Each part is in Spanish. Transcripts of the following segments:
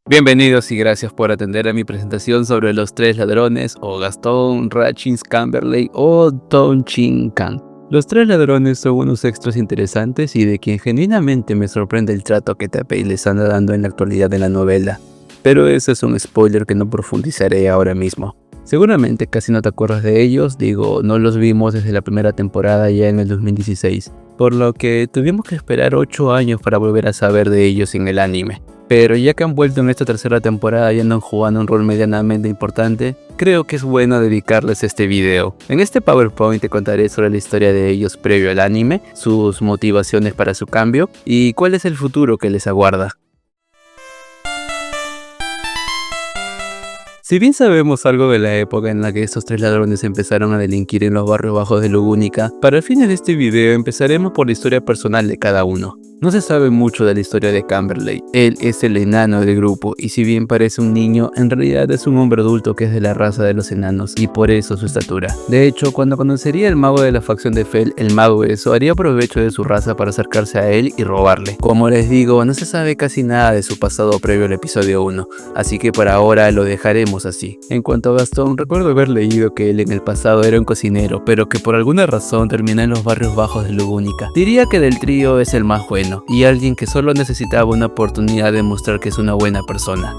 Bienvenidos y gracias por atender a mi presentación sobre los tres ladrones o Gaston, Ratchins, Camberley o Don Chin Kang. Los tres ladrones son unos extras interesantes y de quien genuinamente me sorprende el trato que Taipei les anda dando en la actualidad de la novela. Pero ese es un spoiler que no profundizaré ahora mismo. Seguramente casi no te acuerdas de ellos, no los vimos desde la primera temporada ya en el 2016, por lo que tuvimos que esperar 8 años para volver a saber de ellos en el anime. Pero ya que han vuelto en esta tercera temporada y andan jugando un rol medianamente importante, creo que es bueno dedicarles este video. En este PowerPoint te contaré sobre la historia de ellos previo al anime, sus motivaciones para su cambio y cuál es el futuro que les aguarda. Si bien sabemos algo de la época en la que estos tres ladrones empezaron a delinquir en los barrios bajos de Lugúnica, para el fines de este video empezaremos por la historia personal de cada uno. No se sabe mucho de la historia de Camberley. Él es el enano del grupo y si bien parece un niño, en realidad es un hombre adulto que es de la raza de los enanos y por eso su estatura. De hecho, cuando conocería al mago de la facción de Fell, el mago eso haría provecho de su raza para acercarse a él y robarle. Como les digo, no se sabe casi nada de su pasado previo al episodio 1, así que por ahora lo dejaremos así. En cuanto a Gastón, recuerdo haber leído que él en el pasado era un cocinero, pero que por alguna razón terminó en los barrios bajos de Lugúnica. Diría que del trío es el más bueno y alguien que solo necesitaba una oportunidad de mostrar que es una buena persona.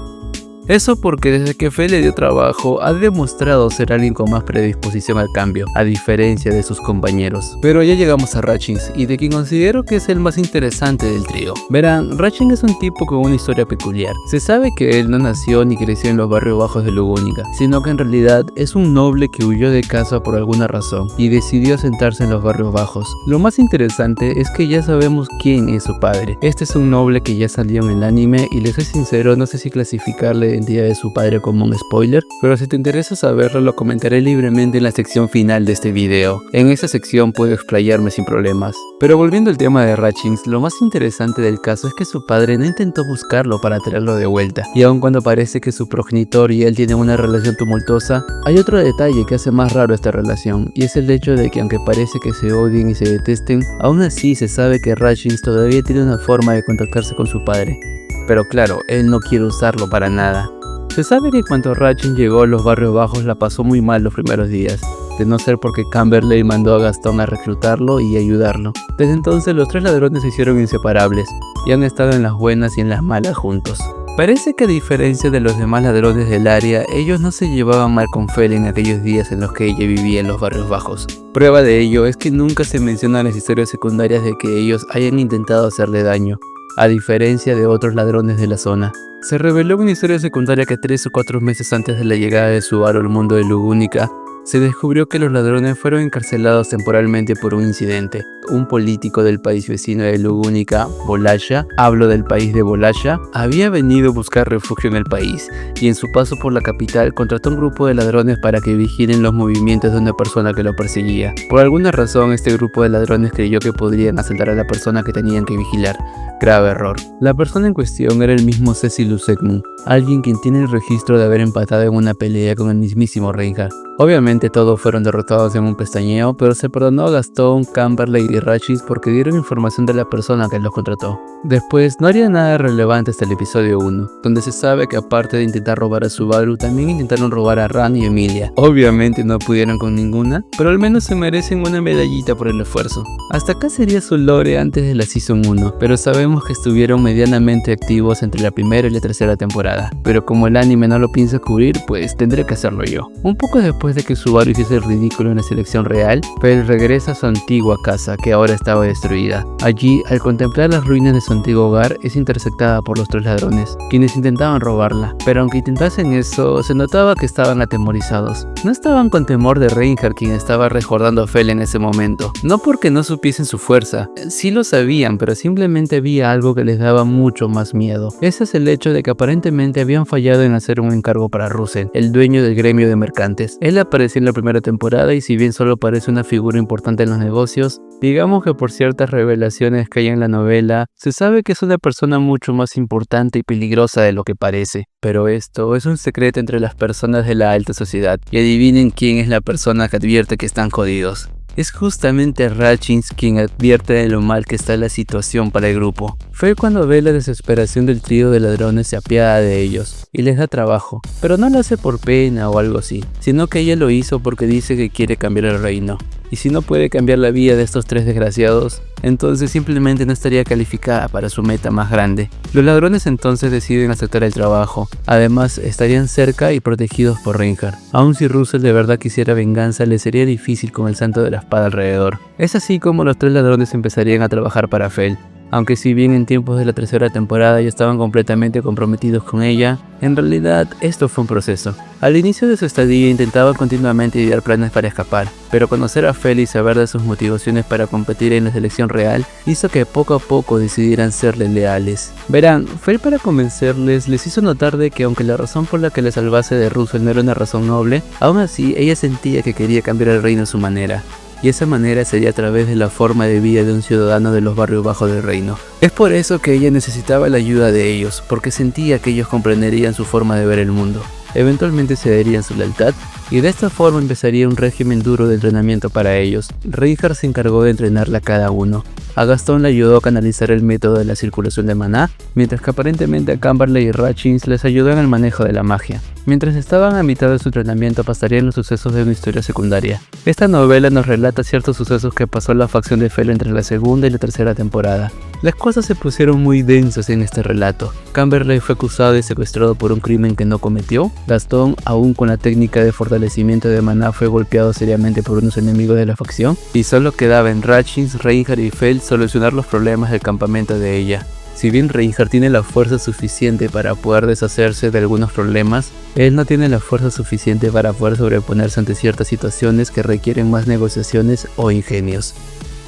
Eso porque desde que Fell le dio trabajo, ha demostrado ser alguien con más predisposición al cambio, a diferencia de sus compañeros. Pero ya llegamos a Ratchins, y de quien considero que es el más interesante del trío. Verán, Ratchins es un tipo con una historia peculiar. Se sabe que él no nació ni creció en los barrios bajos de Lugúnica, sino que en realidad es un noble que huyó de casa por alguna razón, y decidió asentarse en los barrios bajos. Lo más interesante es que ya sabemos quién es su padre. Este es un noble que ya salió en el anime, y les soy sincero, no sé si clasificarle identidad de su padre como un spoiler, pero si te interesa saberlo lo comentaré libremente en la sección final de este video. En esa sección puedo explayarme sin problemas. Pero volviendo al tema de Ratchins, lo más interesante del caso es que su padre no intentó buscarlo para traerlo de vuelta, y aun cuando parece que su progenitor y él tienen una relación tumultuosa, hay otro detalle que hace más raro esta relación, y es el hecho de que aunque parece que se odien y se detesten, aún así se sabe que Ratchins todavía tiene una forma de contactarse con su padre. Pero claro, él no quiere usarlo para nada. Se sabe que cuando Ratchins llegó a los barrios bajos la pasó muy mal los primeros días, de no ser porque Camberley mandó a Gastón a reclutarlo y ayudarlo. Desde entonces los tres ladrones se hicieron inseparables y han estado en las buenas y en las malas juntos. Parece que a diferencia de los demás ladrones del área, ellos no se llevaban mal con Fell en aquellos días en los que ella vivía en los barrios bajos. Prueba de ello es que nunca se mencionan las historias secundarias de que ellos hayan intentado hacerle daño, a diferencia de otros ladrones de la zona. Se reveló una historia secundaria que 3 o 4 meses antes de la llegada de Subaru al mundo de Lugúnica, se descubrió que los ladrones fueron encarcelados temporalmente por un incidente. Un político del país vecino de Lugúnica, Bolasha, hablo del país de Bolasha, había venido a buscar refugio en el país y en su paso por la capital contrató un grupo de ladrones para que vigilen los movimientos de una persona que lo perseguía. Por alguna razón este grupo de ladrones creyó que podrían asaltar a la persona que tenían que vigilar. Grave error. La persona en cuestión era el mismo Cecil Lusekmun, alguien quien tiene el registro de haber empatado en una pelea con el mismísimo Reinhardt. Obviamente todos fueron derrotados en un pestañeo, pero se perdonó a Gastón, Camberley y Ratchins porque dieron información de la persona que los contrató. Después no haría nada relevante hasta el episodio 1, donde se sabe que aparte de intentar robar a Subaru, también intentaron robar a Ran y Emilia. Obviamente no pudieron con ninguna, pero al menos se merecen una medallita por el esfuerzo. Hasta acá sería su lore antes de la Season 1, pero sabemos que estuvieron medianamente activos entre la primera y la tercera temporada. Pero como el anime no lo piensa cubrir, pues tendré que hacerlo yo. Un poco después de que Subaru hiciese el ridículo en la selección real, Fell regresa a su antigua casa, que ahora estaba destruida. Allí, al contemplar las ruinas de su antiguo hogar, es interceptada por los tres ladrones, quienes intentaban robarla, pero aunque intentasen eso, se notaba que estaban atemorizados. No estaban con temor de Reinhardt, quien estaba resguardando a Fell en ese momento, no porque no supiesen su fuerza, sí lo sabían, pero simplemente había algo que les daba mucho más miedo. Ese es el hecho de que aparentemente habían fallado en hacer un encargo para Russell, el dueño del gremio de mercantes. Él apareció en la primera temporada y si bien solo parece una figura importante en los negocios, digamos que por ciertas revelaciones que hay en la novela, se sabe que es una persona mucho más importante y peligrosa de lo que parece. Pero esto es un secreto entre las personas de la alta sociedad, y adivinen quién es la persona que advierte que están jodidos. Es justamente Ratchins quien advierte de lo mal que está la situación para el grupo. Fue cuando ve la desesperación del trío de ladrones se apiada de ellos y les da trabajo, pero no lo hace por pena o algo así, sino que ella lo hizo porque dice que quiere cambiar el reino. Y si no puede cambiar la vida de estos tres desgraciados, entonces simplemente no estaría calificada para su meta más grande. Los ladrones entonces deciden aceptar el trabajo. Además, estarían cerca y protegidos por Reinhardt. Aun si Russell de verdad quisiera venganza, le sería difícil con el santo de la espada alrededor. Es así como los tres ladrones empezarían a trabajar para Fel. Aunque si bien en tiempos de la tercera temporada ya estaban completamente comprometidos con ella, en realidad esto fue un proceso. Al inicio de su estadía intentaba continuamente idear planes para escapar, pero conocer a Fel y saber de sus motivaciones para competir en la selección real hizo que poco a poco decidieran serle leales. Verán, Fel para convencerles les hizo notar de que aunque la razón por la que le salvase de Russell no era una razón noble, aún así ella sentía que quería cambiar el reino a su manera. Y esa manera sería a través de la forma de vida de un ciudadano de los barrios bajos del reino. Es por eso que ella necesitaba la ayuda de ellos, porque sentía que ellos comprenderían su forma de ver el mundo. Eventualmente cederían su lealtad y de esta forma empezaría un régimen duro de entrenamiento para ellos. Reinhardt se encargó de entrenarla a cada uno. A Gastón le ayudó a canalizar el método de la circulación de maná, mientras que aparentemente a Camberley y Ratchins les ayudó en el manejo de la magia. Mientras estaban a mitad de su entrenamiento pasarían los sucesos de una historia secundaria. Esta novela nos relata ciertos sucesos que pasó la facción de Fel entre la segunda y la tercera temporada. Las cosas se pusieron muy densas en este relato. Camberley fue acusado y secuestrado por un crimen que no cometió. Gastón, aún con la técnica de fortalecimiento de maná, fue golpeado seriamente por unos enemigos de la facción. Y solo quedaba en Ratchins, Reinhardt y Fel solucionar los problemas del campamento de ella. Si bien Reinhardt tiene la fuerza suficiente para poder deshacerse de algunos problemas, él no tiene la fuerza suficiente para poder sobreponerse ante ciertas situaciones que requieren más negociaciones o ingenios.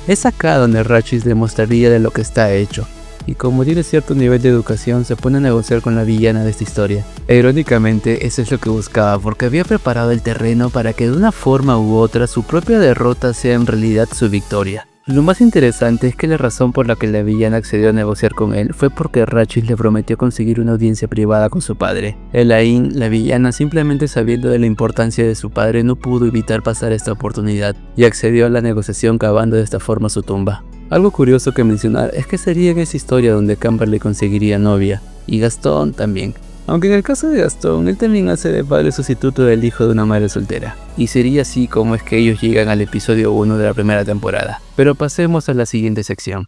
Es acá donde Ratchins demostraría de lo que está hecho, y como tiene cierto nivel de educación se pone a negociar con la villana de esta historia. E irónicamente eso es lo que buscaba, porque había preparado el terreno para que de una forma u otra su propia derrota sea en realidad su victoria. Lo más interesante es que la razón por la que la villana accedió a negociar con él fue porque Ratchins le prometió conseguir una audiencia privada con su padre. Elaine, la villana, simplemente sabiendo de la importancia de su padre, no pudo evitar pasar esta oportunidad y accedió a la negociación cavando de esta forma su tumba. Algo curioso que mencionar es que sería en esa historia donde Camberley conseguiría novia, y Gastón también. Aunque en el caso de Gastón, él también hace de padre sustituto del hijo de una madre soltera. Y sería así como es que ellos llegan al episodio 1 de la primera temporada. Pero pasemos a la siguiente sección.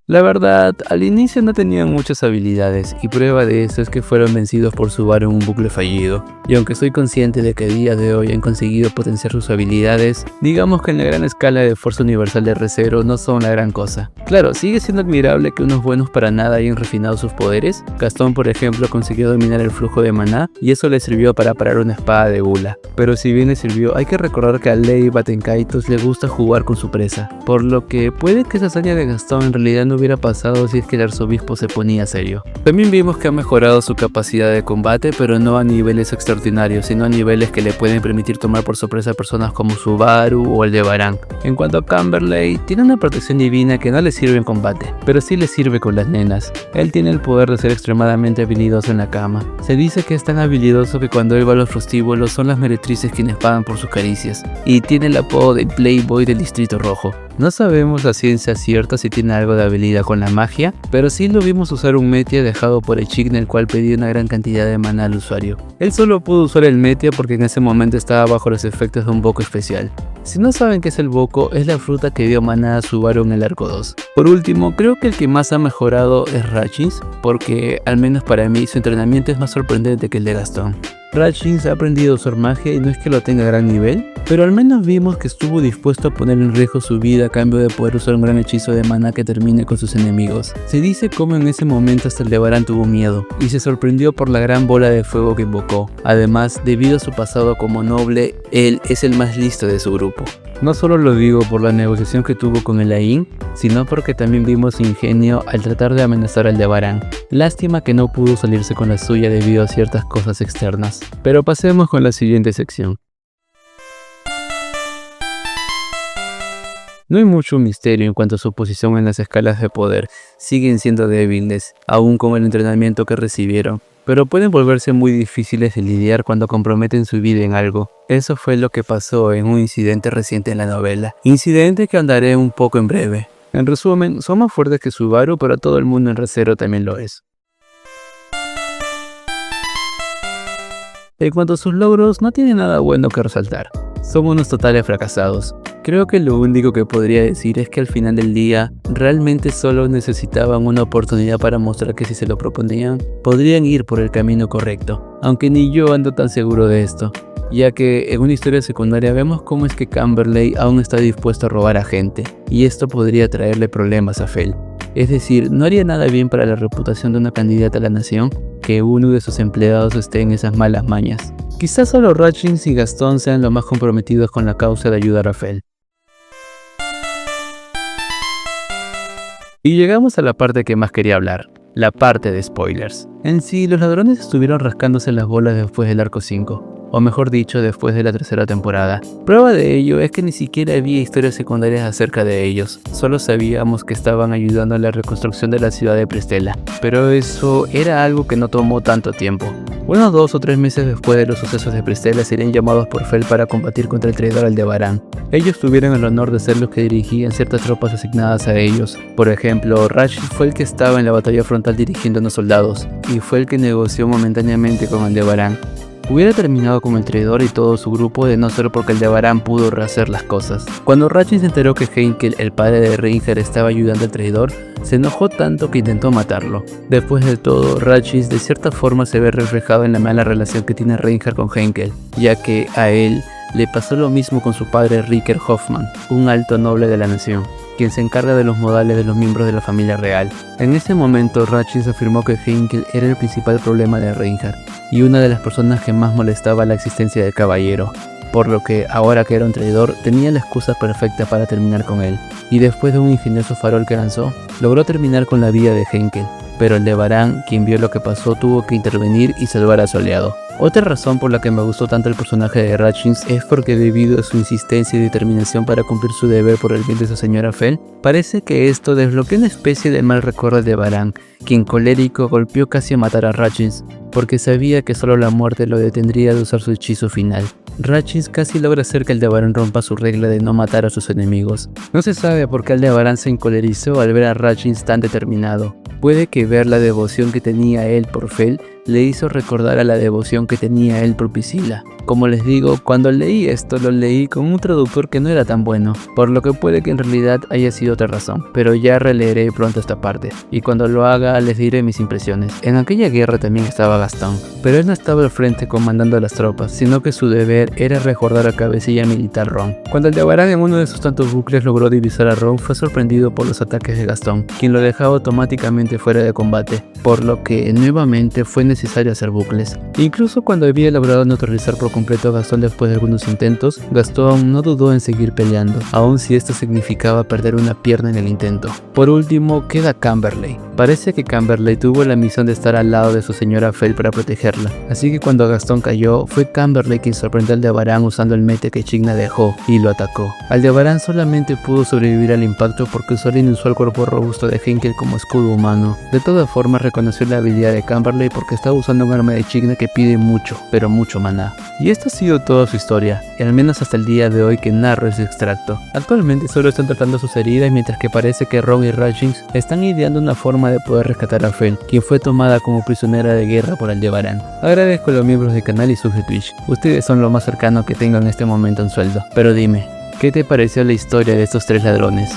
La verdad, al inicio no tenían muchas habilidades y prueba de eso es que fueron vencidos por Subaru en un bucle fallido. Y aunque soy consciente de que a día de hoy han conseguido potenciar sus habilidades, digamos que en la gran escala de fuerza universal de Re:Zero no son la gran cosa. Claro, sigue siendo admirable que unos buenos para nada hayan refinado sus poderes. Gastón, por ejemplo, consiguió dominar el flujo de maná y eso le sirvió para parar una espada de Gula. Pero si bien le sirvió, hay que recordar que a Leigh Batenkaitos le gusta jugar con su presa, por lo que puede que esa hazaña de Gastón en realidad no hubiera pasado si es que el arzobispo se ponía serio. También vimos que ha mejorado su capacidad de combate, pero no a niveles extraordinarios, sino a niveles que le pueden permitir tomar por sorpresa a personas como Subaru o Aldebarán. En cuanto a Camberley, tiene una protección divina que no le sirve en combate, pero sí le sirve con las nenas. Él tiene el poder de ser extremadamente habilidoso en la cama. Se dice que es tan habilidoso que cuando él va a los prostíbulos son las meretrices quienes pagan por sus caricias, y tiene el apodo de Playboy del Distrito Rojo. No sabemos a ciencia cierta si tiene algo de habilidad con la magia, pero sí lo vimos usar un Metia dejado por el Chick, en el cual pedía una gran cantidad de maná al usuario. Él solo pudo usar el Metia porque en ese momento estaba bajo los efectos de un Boko especial. Si no saben qué es el Boko, es la fruta que dio maná a Subaru en el arco 2. Por último, creo que el que más ha mejorado es Ratchins, porque al menos para mí su entrenamiento es más sorprendente que el de Gastón. Ratchins ha aprendido a usar magia y no es que lo tenga a gran nivel, pero al menos vimos que estuvo dispuesto a poner en riesgo su vida a cambio de poder usar un gran hechizo de maná que termine con sus enemigos. Se dice como en ese momento hasta Aldebarán tuvo miedo y se sorprendió por la gran bola de fuego que invocó. Además, debido a su pasado como noble, él es el más listo de su grupo. No solo lo digo por la negociación que tuvo con Elaine, sino porque también vimos su ingenio al tratar de amenazar a Aldebarán. Lástima que no pudo salirse con la suya debido a ciertas cosas externas. Pero pasemos con la siguiente sección. No hay mucho misterio en cuanto a su posición en las escalas de poder, siguen siendo débiles, aún con el entrenamiento que recibieron, pero pueden volverse muy difíciles de lidiar cuando comprometen su vida en algo. Eso fue lo que pasó en un incidente reciente en la novela, incidente que andaré un poco en breve. En resumen, son más fuertes que Subaru, pero todo el mundo en Re:Zero también lo es. En cuanto a sus logros, no tiene nada bueno que resaltar. Son unos totales fracasados. Creo que lo único que podría decir es que al final del día, realmente solo necesitaban una oportunidad para mostrar que si se lo proponían, podrían ir por el camino correcto. Aunque ni yo ando tan seguro de esto, ya que en una historia secundaria vemos cómo es que Camberley aún está dispuesto a robar a gente, y esto podría traerle problemas a Fell. Es decir, no haría nada bien para la reputación de una candidata a la nación que uno de sus empleados esté en esas malas mañas. Quizás solo Rutchins y Gastón sean los más comprometidos con la causa de ayudar a Fell. Y llegamos a la parte que más quería hablar, la parte de spoilers. En sí, los ladrones estuvieron rascándose las bolas después del arco 5. O mejor dicho, después de la tercera temporada. Prueba de ello es que ni siquiera había historias secundarias acerca de ellos, solo sabíamos que estaban ayudando a la reconstrucción de la ciudad de Prestella, pero eso era algo que no tomó tanto tiempo. Unos 2 o 3 meses después de los sucesos de Prestella serían llamados por Fell para combatir contra el traidor Aldebarán. Ellos tuvieron el honor de ser los que dirigían ciertas tropas asignadas a ellos. Por ejemplo, Rutchins fue el que estaba en la batalla frontal dirigiendo a unos soldados, y fue el que negoció momentáneamente con Aldebarán. Hubiera terminado como el traidor y todo su grupo de no ser porque Aldebarán pudo rehacer las cosas. Cuando Rutchins se enteró que Heinkel, el padre de Reinhardt, estaba ayudando al traidor, se enojó tanto que intentó matarlo. Después de todo, Rutchins de cierta forma se ve reflejado en la mala relación que tiene Reinhardt con Heinkel, ya que a él le pasó lo mismo con su padre Riker Hoffman, un alto noble de la nación, quien se encarga de los modales de los miembros de la familia real. En ese momento, Rutchins afirmó que Heinkel era el principal problema de Reinhardt y una de las personas que más molestaba la existencia del caballero, por lo que, ahora que era un traidor, tenía la excusa perfecta para terminar con él. Y después de un ingenioso farol que lanzó, logró terminar con la vida de Heinkel, pero Aldebarán, quien vio lo que pasó, tuvo que intervenir y salvar a su aliado. Otra razón por la que me gustó tanto el personaje de Rutchins es porque debido a su insistencia y determinación para cumplir su deber por el bien de su señora Fell, parece que esto desbloqueó una especie de mal recuerdo de Aldebarán, quien colérico golpeó casi a matar a Rutchins, porque sabía que solo la muerte lo detendría de usar su hechizo final. Rutchins casi logra hacer que Aldebarán rompa su regla de no matar a sus enemigos. No se sabe por qué Aldebarán se encolerizó al ver a Rutchins tan determinado. Puede que ver la devoción que tenía él por Fell le hizo recordar a la devoción que tenía él por Priscilla. Como les digo, cuando leí esto lo leí con un traductor que no era tan bueno, por lo que puede que en realidad haya sido otra razón, pero ya releeré pronto esta parte, y cuando lo haga les diré mis impresiones. En aquella guerra también estaba Gastón, pero él no estaba al frente comandando a las tropas, sino que su deber era recordar al cabecilla militar Ron. Cuando Aldebarán en uno de sus tantos bucles logró divisar a Ron, fue sorprendido por los ataques de Gastón, quien lo dejaba automáticamente fuera de combate, por lo que nuevamente fue necesario hacer bucles. Incluso cuando había logrado neutralizar por completo a Gastón después de algunos intentos, Gastón no dudó en seguir peleando, aun si esto significaba perder una pierna en el intento. Por último, queda Camberley. Parece que Camberley tuvo la misión de estar al lado de su señora Fell para protegerla, así que cuando Gastón cayó, fue Camberley quien sorprendió a Aldebarán usando el mete que Chigna dejó y lo atacó. Aldebarán solamente pudo sobrevivir al impacto porque Sorin usó el cuerpo robusto de Heinkel como escudo humano. De todas formas, reconoció la habilidad de Camberley porque estaba usando un arma de Chigna que pide mucho, pero mucho maná. Y esta ha sido toda su historia, y al menos hasta el día de hoy que narro ese extracto. Actualmente solo están tratando sus heridas, mientras que parece que Ron y Rutchins están ideando una forma de poder rescatar a Fell, quien fue tomada como prisionera de guerra por Aldebarán. Agradezco a los miembros del canal y subs de Twitch. Ustedes son lo más cercano que tengo en este momento en sueldo. Pero dime, ¿qué te pareció la historia de estos 3 ladrones?